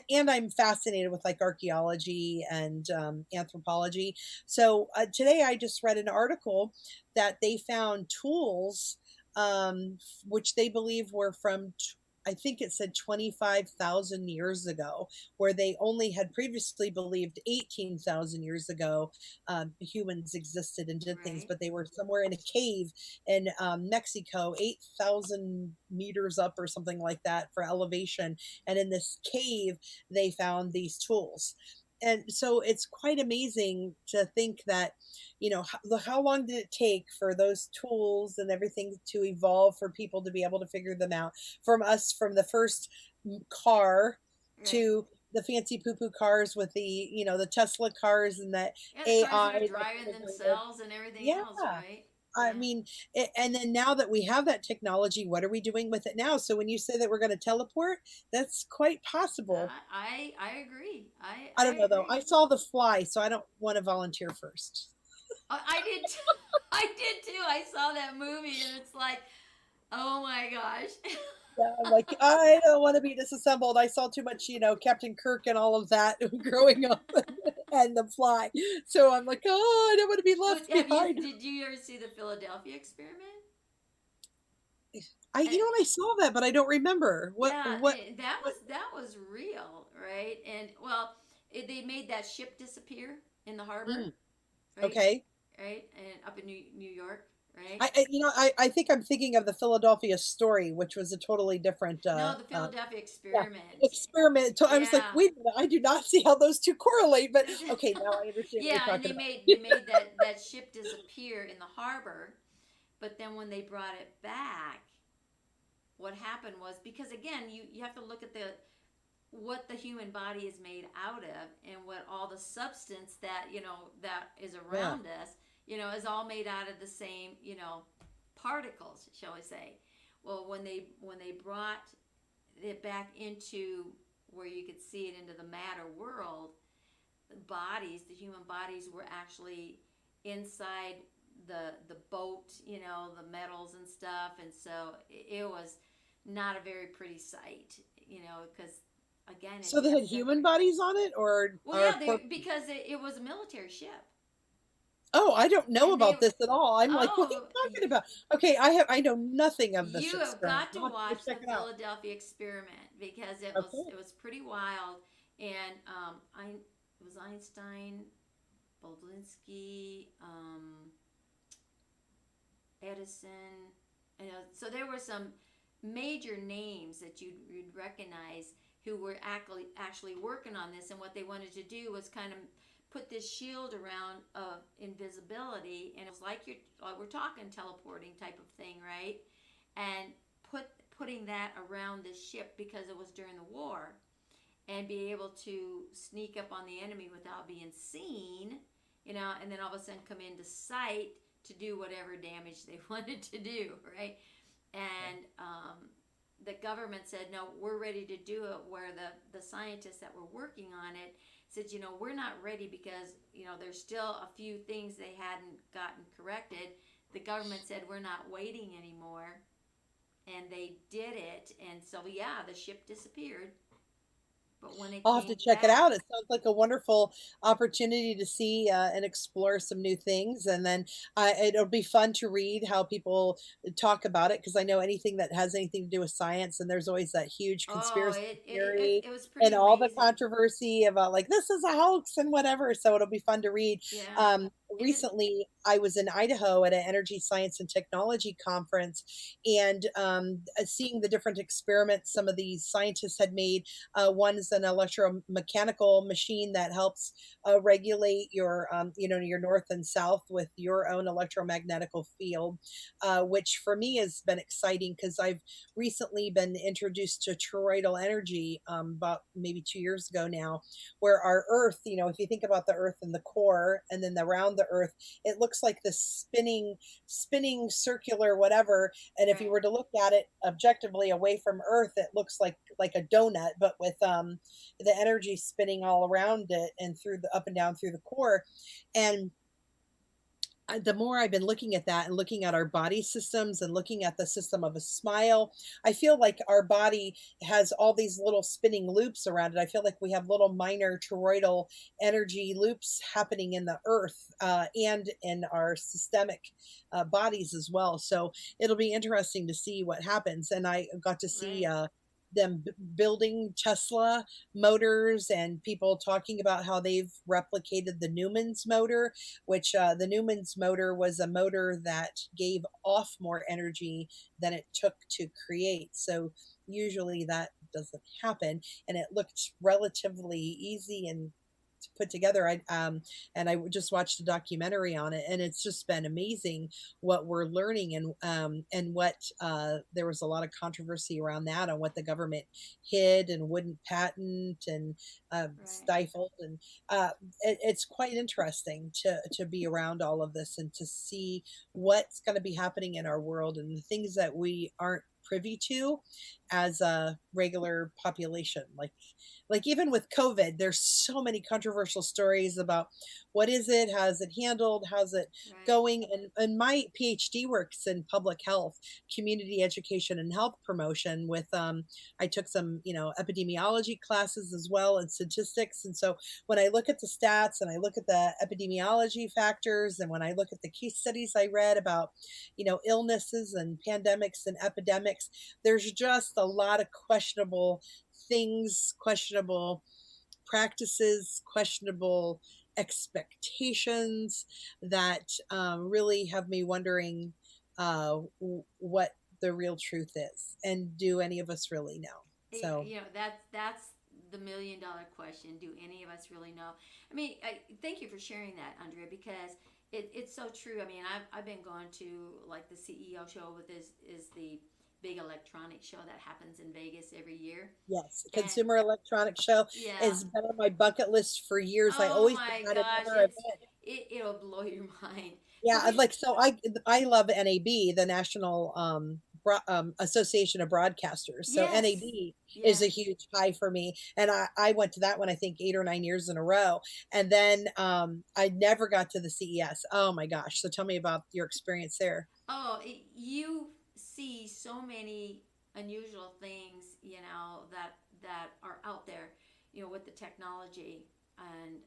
and I'm fascinated with like archaeology and anthropology. So today I just read an article that they found tools, which they believe were from, I think it said 25,000 years ago, where they only had previously believed 18,000 years ago humans existed and did things, Right. but they were somewhere in a cave in Mexico, 8,000 meters up or something like that for elevation. And in this cave, they found these tools. And so it's quite amazing to think that, how long did it take for those tools and everything to evolve for people to be able to figure them out? From the first car Right. to the fancy poo poo cars with the Tesla cars and that Yeah, the cars that are AI that's driving integrated. themselves and everything Yeah. else, right? I Yeah. mean, and then now that we have that technology, what are we doing with it now? So when you say that we're going to teleport, that's quite possible. I agree. I I don't know though. agree. I saw The Fly, so I don't want to volunteer first. I did. I did too. I saw that movie, and it's like, oh my gosh. Yeah, I'm like, I don't want to be disassembled. I saw too much, Captain Kirk and all of that growing up and The Fly. So I'm like, oh, I don't want to be But left have you? behind. Did you ever see the Philadelphia Experiment? I, And, I saw that, but I don't remember yeah, what. that was real, right? And well, they made that ship disappear in the harbor, Mm, right? okay. Right, and up in New York, right? I think I'm thinking of the Philadelphia Story, which was a totally different, No, the uh, Philadelphia yeah, Experiment. experiment. So I was like, Yeah. wait a minute, I do not see how those two correlate, but okay, now I understand what you're Yeah, and talking about. they made that ship disappear in the harbor, but then when they brought it back, what happened was, because again, you have to look at the what the human body is made out of, and what all the substance that that is Yeah. around us, is all made out of the same, particles, shall we say. Well, when they brought it back into where you could see it into the matter world, the human bodies were actually inside the boat, the metals and stuff, and so it was not a very pretty sight, because again, So you they have had human separate. bodies on it, or Well, or yeah, corp- because it was a military ship, oh, I don't know and they about this at all. I'm like, what are you oh talking about? Okay, I know nothing of this you have experiment. got to I'll have to go watch the check it out. Philadelphia Experiment, because Okay. it was pretty wild, and it was Einstein, Boldinsky, Edison. So there were some major names that you'd recognize who were actually working on this, and what they wanted to do was kind of put this shield around of invisibility, and it was like we're talking teleporting type of thing, right? And putting that around the ship because it was during the war, and be able to sneak up on the enemy without being seen, and then all of a sudden come into sight to do whatever damage they wanted to do, right? And the government said, no, we're ready to do it, where the scientists that were working on it said, we're not ready, because, there's still a few things they hadn't gotten corrected. The government said, we're not waiting anymore. And they did it. And so, yeah, the ship disappeared. But when it I'll have to came check it out. back, It sounds like a wonderful opportunity to see and explore some new things. And then it'll be fun to read how people talk about it because I know anything that has anything to do with science, and there's always that huge oh, conspiracy theory it was pretty and all the amazing. controversy about like this is a hoax and whatever. So it'll be fun to read. Yeah. Um, And it, Recently, I was in Idaho at an energy science and technology conference, and seeing the different experiments some of these scientists had made. One is an electromechanical machine that helps regulate your, your north and south with your own electromagnetical field, which for me has been exciting because I've recently been introduced to toroidal energy about maybe 2 years ago now, where our Earth, if you think about the Earth and the core, and then around the Earth, it looks like this spinning circular whatever, and if you right. were to look at it objectively away from Earth, it looks like a donut, but with the energy spinning all around it and through the up and down through the core. And the more I've been looking at that and looking at our body systems and looking at the system of a smile, I feel like our body has all these little spinning loops around it. I feel like we have little minor toroidal energy loops happening in the earth and in our systemic bodies as well. So it'll be interesting to see what happens. And I got to see Right. them building Tesla motors and people talking about how they've replicated the Newman's motor, which the Newman's motor was a motor that gave off more energy than it took to create. So usually that doesn't happen, and it looked relatively easy and to put together. I just watched a documentary on it, and it's just been amazing what we're learning, and what there was a lot of controversy around that on what the government hid and wouldn't patent and Right. stifled, and it's quite interesting to be around all of this and to see what's going to be happening in our world and the things that we aren't privy to as a regular population, like even with COVID, there's so many controversial stories about what is it, how's it handled, how's it Right. going, and my PhD works in public health, community education, and health promotion. With I took some epidemiology classes as well and statistics, and so when I look at the stats and I look at the epidemiology factors, and when I look at the case studies I read about illnesses and pandemics and epidemics, there's just a lot of questionable things, questionable practices, questionable expectations that really have me wondering what the real truth is. And do any of us really know? So, That's the $1 million question. Do any of us really know? I mean, thank you for sharing that, Andrea, because it's so true. I mean, I've been going to like the CEO show, with this is the big electronic show that happens in Vegas every year, yes, and Consumer Electronics Show yeah. has been on my bucket list for years. I Oh always my had gosh, another event. it'll blow your mind. Yeah, So when like so I love NAB, the National Association of Broadcasters. So yes, NAB is yeah. a huge high for me, and I went to that one I think 8 or 9 years in a row, and then I never got to the CES. Oh my gosh! So tell me about your experience there. Oh, you see so many unusual things, that are out there, with the technology, and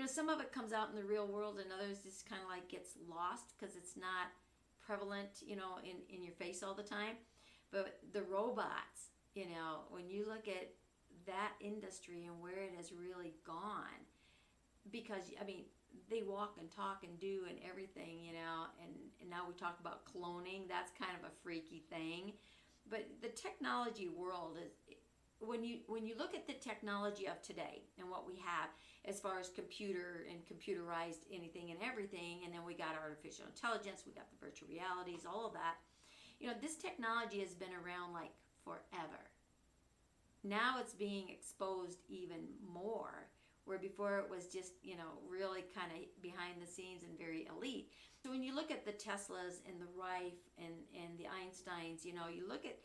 some of it comes out in the real world, and others just kind of like gets lost because it's not prevalent, in your face all the time. But the robots, when you look at that industry and where it has really gone, because I mean they walk and talk and do and everything, and now we talk about cloning. That's kind of a freaky thing, but the technology world is, when you look at the technology of today and what we have as far as computer and computerized anything and everything, and then we got artificial intelligence, we got the virtual realities, all of that. This technology has been around like forever. Now it's being exposed even more, where before it was just really kind of behind the scenes and very elite. So when you look at the Teslas and the Rife and the Einsteins, you look at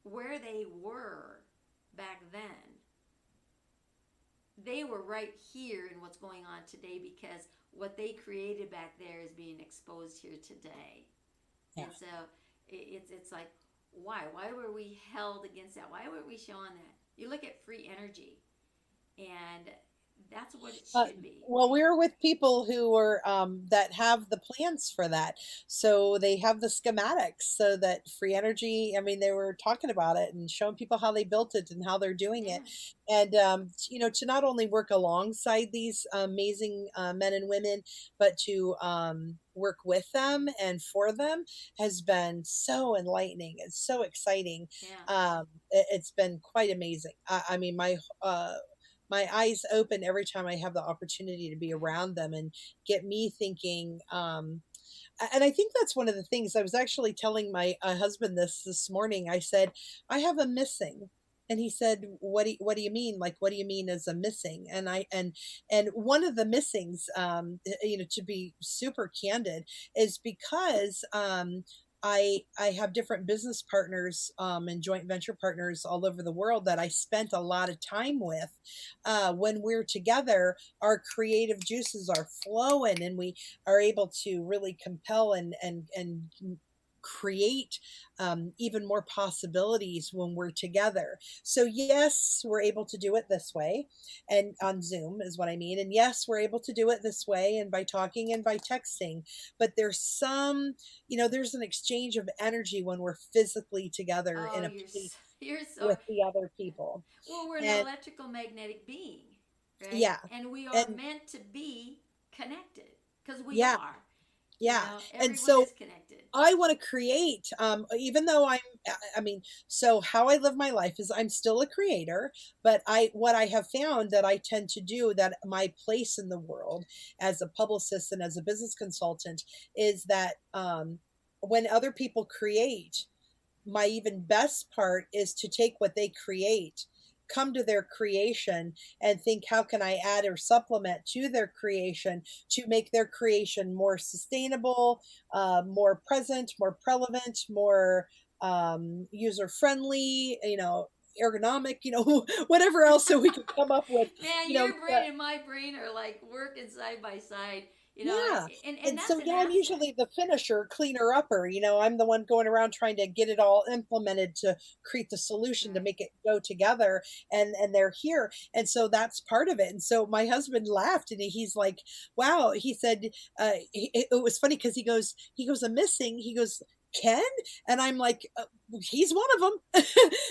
where they were back then, they were right here in what's going on today, because what they created back there is being exposed here today. Yeah. And so it's like, why were we held against that? Why were we showing that? You look at free energy. and that's what it Uh, should be. well, we're with people who are that have the plans for that. So they have the schematics so that free energy, I mean, they were talking about it and showing people how they built it and how they're doing it. Yeah. And, to not only work alongside these amazing men and women, but to work with them and for them has been so enlightening. It's so exciting. Yeah. It's been quite amazing. I mean, my eyes open every time I have the opportunity to be around them and get me thinking. And I think that's one of the things I was actually telling my husband this morning. I said, I have a missing. And he said, what do you mean? Like, what do you mean as a missing? And one of the missings, to be super candid, is because I have different business partners and joint venture partners all over the world that I spent a lot of time with. When we're together, our creative juices are flowing, and we are able to really compel and create even more possibilities when we're together. So yes, we're able to do it this way, and on Zoom is what I mean. And yes, we're able to do it this way, and by talking and by texting. But there's an exchange of energy when we're physically together Oh, in a you're place you're so with the other people. well. We're an And electrical magnetic being, right? yeah, And we are and meant to be connected because we yeah, are. yeah. And Everyone so is connected. I want to create, even though I mean, so how I live my life is I'm still a creator, but what I have found that I tend to do, that my place in the world as a publicist and as a business consultant, is that when other people create, my even best part is to take what they create, come to their creation, and think, how can I add or supplement to their creation to make their creation more sustainable, more present, more prevalent, more user friendly, ergonomic, whatever else so we can come up with, Man, you know your brain and my brain are like working side by side. yeah. And And that's so, an yeah, I'm asset. usually the finisher, cleaner upper. I'm the one going around trying to get it all implemented to create the solution to Right. make it go together. And they're here. And so that's part of it. And so my husband laughed and he's like, wow, he said, it was funny because he goes, I'm missing. He goes, Ken? And I'm like, he's one of them.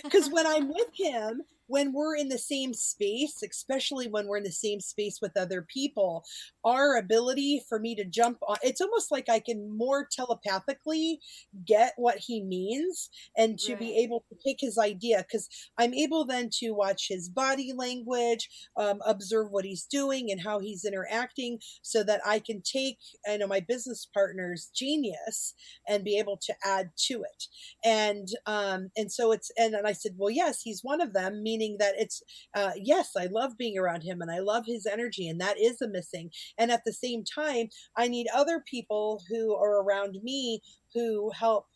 Because when I'm with him, when we're in the same space, especially when we're in the same space with other people, our ability for me to jump on, it's almost like I can more telepathically get what he means and to be Right. able to take his idea, because I'm able then to watch his body language, observe what he's doing and how he's interacting, so that I can take, my business partner's genius and be able to add to it. And so and I said, well, yes, he's one of them, meaning that it's yes, I love being around him and I love his energy, and that is a missing. And at the same time, I need other people who are around me who help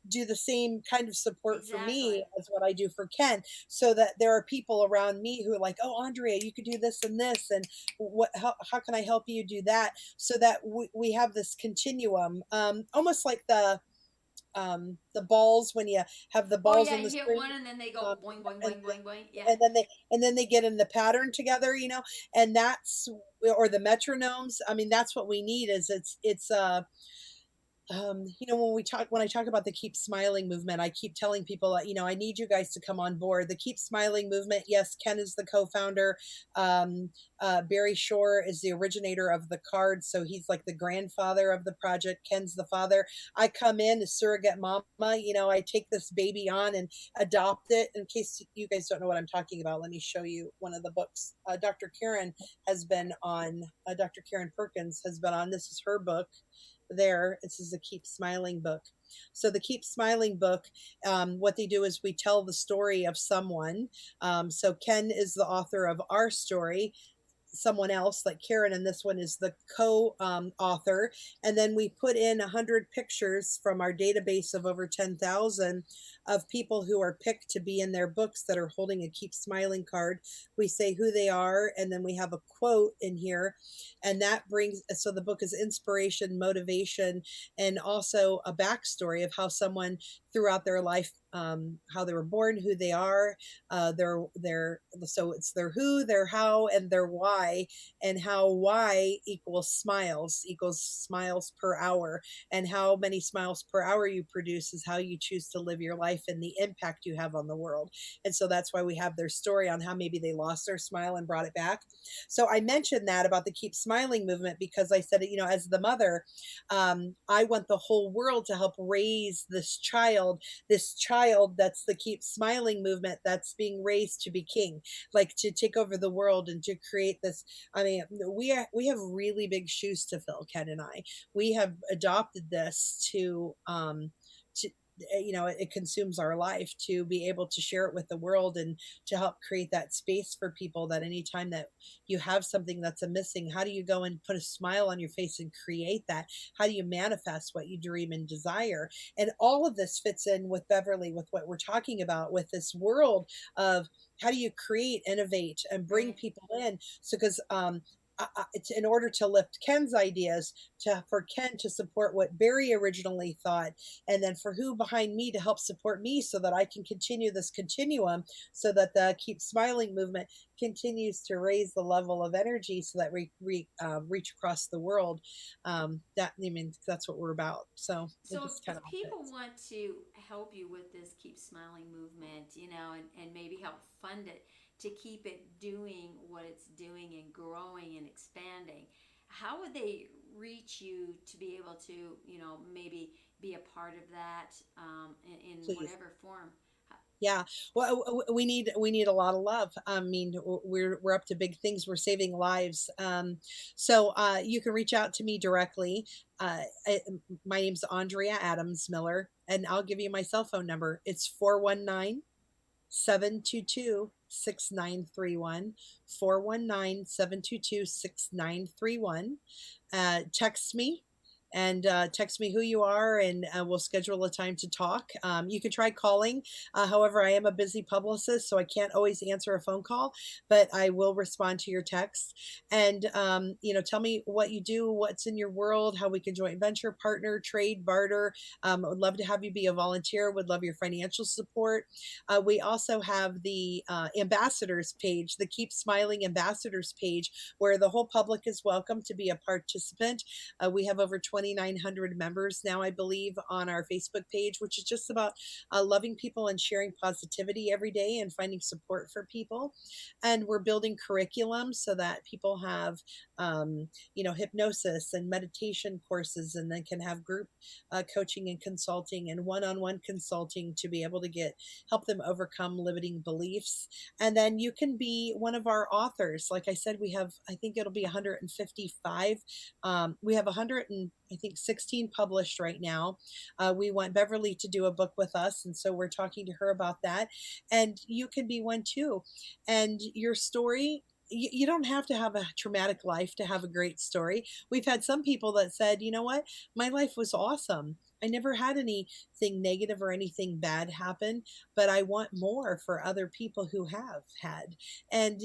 do the same kind of support for me Exactly. as what I do for Ken, so that there are people around me who are like, oh, Andrea, you could do this and this, and how can I help you do that, so that we have this continuum, almost like the balls, when you have the Oh balls yeah, in you the hit string, one and then they go um, boing boing and boing boing boing. Yeah. and then they get in the pattern together, and that's, or the metronomes. I mean, that's what we need. Is it's when I talk about the Keep Smiling movement, I keep telling people, I need you guys to come on board the Keep Smiling movement. Yes, Ken is the co-founder. Barry Shore is the originator of the card, so he's like the grandfather of the project. Ken's the father. I come in as surrogate mama. I take this baby on and adopt it. In case you guys don't know what I'm talking about, let me show you one of the books. Dr. Karen Perkins has been on. This is her book. This is a Keep Smiling book. So the Keep Smiling book, what they do is we tell the story of someone. So Ken is the author of our story, someone else like Karen, and this one is the co-author. And then we put in 100 pictures from our database of over 10,000 of people who are picked to be in their books that are holding a Keep Smiling card. We say who they are, and then we have a quote in here. And that brings, so the book is inspiration, motivation, and also a backstory of how someone throughout their life, how they were born, who they are, so it's their who, their how, and their why, and how why equals smiles per hour, and how many smiles per hour you produce is how you choose to live your life and the impact you have on the world. And so that's why we have their story on how maybe they lost their smile and brought it back. So I mentioned that about the Keep Smiling movement because I said, as the mother, I want the whole world to help raise this child that's the Keep Smiling movement that's being raised to be king, like to take over the world and to create this. I mean, we have really big shoes to fill, Ken and I. We have adopted this to it consumes our life to be able to share it with the world and to help create that space for people that anytime that you have something that's a missing, how do you go and put a smile on your face and create that? How do you manifest what you dream and desire? And all of this fits in with Beverly, with what we're talking about, with this world of how do you create, innovate, and bring Right. people in. So because it's in order to lift Ken's ideas, for Ken to support what Barry originally thought, and then for who behind me to help support me so that I can continue this continuum, so that the Keep Smiling movement continues to raise the level of energy so that we reach across the world. That's what we're about. So it So just kind if of all people fits. want to help you with this Keep Smiling movement, and maybe help fund it to keep it doing what it's doing and growing and expanding, how would they reach you to be able to, maybe be a part of that, in Please. whatever form? Yeah. Well, we need a lot of love. I mean, we're up to big things. We're saving lives. So you can reach out to me directly. My name's Andrea Adams Miller, and I'll give you my cell phone number. It's 419-722-6931. 419-722-6931. Text me, and text me who you are, and we'll schedule a time to talk. You can try calling. However, I am a busy publicist, so I can't always answer a phone call, but I will respond to your text. And, tell me what you do, what's in your world, how we can joint venture, partner, trade, barter. I would love to have you be a volunteer, would love your financial support. We also have the ambassadors page, the Keep Smiling ambassadors page, where the whole public is welcome to be a participant. We have over 2,900 members now, I believe, on our Facebook page, which is just about loving people and sharing positivity every day and finding support for people. And we're building curriculum so that people have, hypnosis and meditation courses, and then can have group coaching and consulting and one-on-one consulting to be able to help them overcome limiting beliefs. And then you can be one of our authors. Like I said, we have, I think it'll be 155. We have 100 and I think 16 published right now. We want Beverly to do a book with us, and so we're talking to her about that. And you can be one too. And your story, you don't have to have a traumatic life to have a great story. We've had some people that said, you know what, my life was awesome. I never had anything negative or anything bad happen, but I want more for other people who have had. And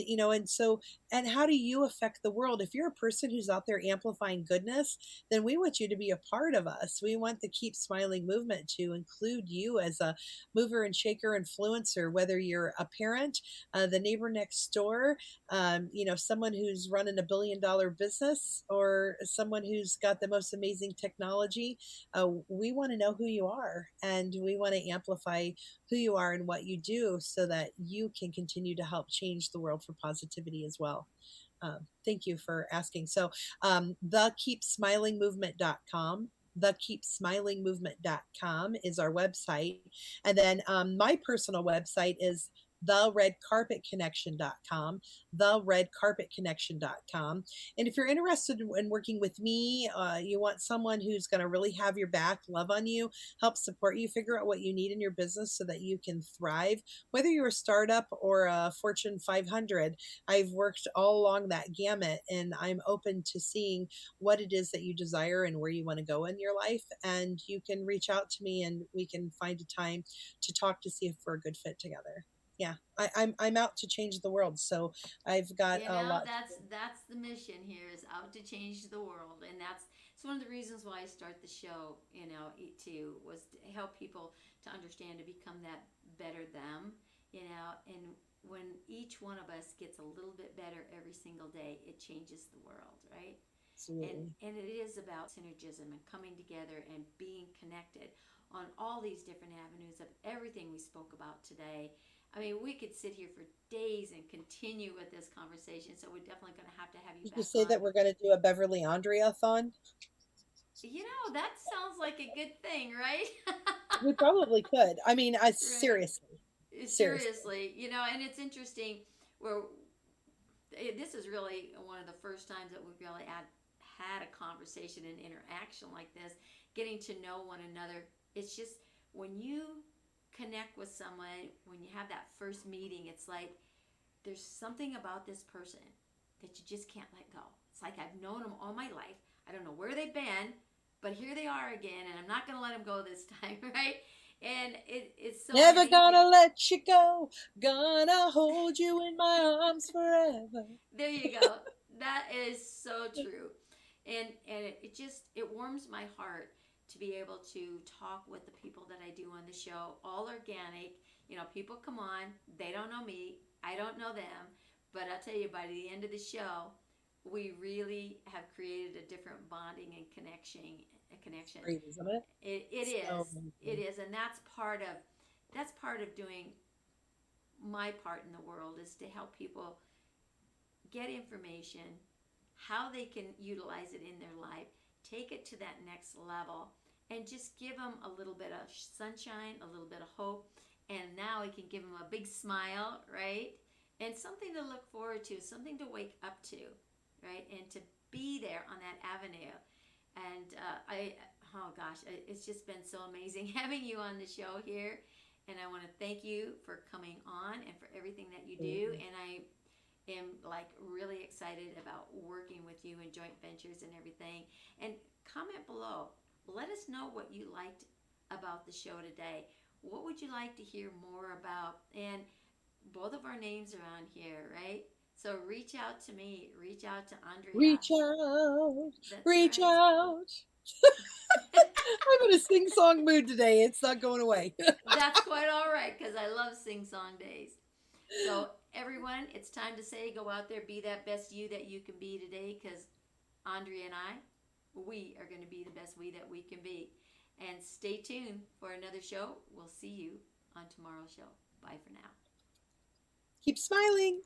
how do you affect the world? If you're a person who's out there amplifying goodness, then we want you to be a part of us. We want the Keep Smiling movement to include you as a mover and shaker influencer, whether you're a parent, the neighbor next door, someone who's running $1 billion business, or someone who's got the most amazing technology. We want to know who you are, and we want to amplify who you are and what you do so that you can continue to help change the world for positivity as well. Thank you for asking. So, thekeepsmilingmovement.com. Thekeepsmilingmovement.com is our website. And then my personal website is theredcarpetconnection.com, theredcarpetconnection.com. And if you're interested in working with me, you want someone who's going to really have your back, love on you, help support you, figure out what you need in your business so that you can thrive, whether you're a startup or a Fortune 500. I've worked all along that gamut, and I'm open to seeing what it is that you desire and where you want to go in your life. And you can reach out to me and we can find a time to talk to see if we're a good fit together. Yeah, I'm out to change the world. So I've got You a know, lot. that's the mission here, is out to change the world, and that's it's one of the reasons why I start the show. You know, to was to help people to understand, to become that better them. You know, and when each one of us gets a little bit better every single day, it changes the world, right? Absolutely. And it is about synergism and coming together and being connected on all these different avenues of everything we spoke about today. I mean, we could sit here for days and continue with this conversation, so we're definitely going to have you Did you back say that on. we're going to do a Beverly Andrea thon? You know, that sounds like a good thing, right? We probably could. I mean, I Right. seriously, seriously. Seriously, you know, and it's interesting where this is really one of the first times that we've really had a conversation and interaction like this, getting to know one another. It's just when you connect with someone, when you have that first meeting, it's like there's something about this person that you just can't let go. It's like I've known them all my life. I don't know where they've been, but here they are again, and I'm not going to let them go this time, right? And it's so Never amazing. gonna let you go. Gonna hold you in my arms forever. There you go. That is so true. And it just it warms my heart to be able to talk with the people that I do on the show, all organic. You know, people come on, they don't know me, I don't know them, but I'll tell you, by the end of the show, we really have created a different bonding and connection. Great, isn't it? It So is. It amazing. is, and that's part of doing my part in the world, is to help people get information, how they can utilize it in their life, take it to that next level, and just give them a little bit of sunshine, a little bit of hope, and now we can give them a big smile, right? And something to look forward to, something to wake up to, right? And to be there on that avenue. And oh gosh, it's just been so amazing having you on the show here. And I want to thank you for coming on and for everything that you do. And I am like really excited about working with you in joint ventures and everything. And comment below. Let us know what you liked about the show today. What would you like to hear more about? And both of our names are on here, right? So reach out to me, reach out to Andrea. Reach out, That's reach right. out. I'm in a sing song mood today. It's not going away. That's quite all right, because I love sing song days. So everyone, it's time to say, go out there, be that best you that you can be today, because Andrea and I, we are going to be the best we that we can be. And stay tuned for another show. We'll see you on tomorrow's show. Bye for now. Keep smiling.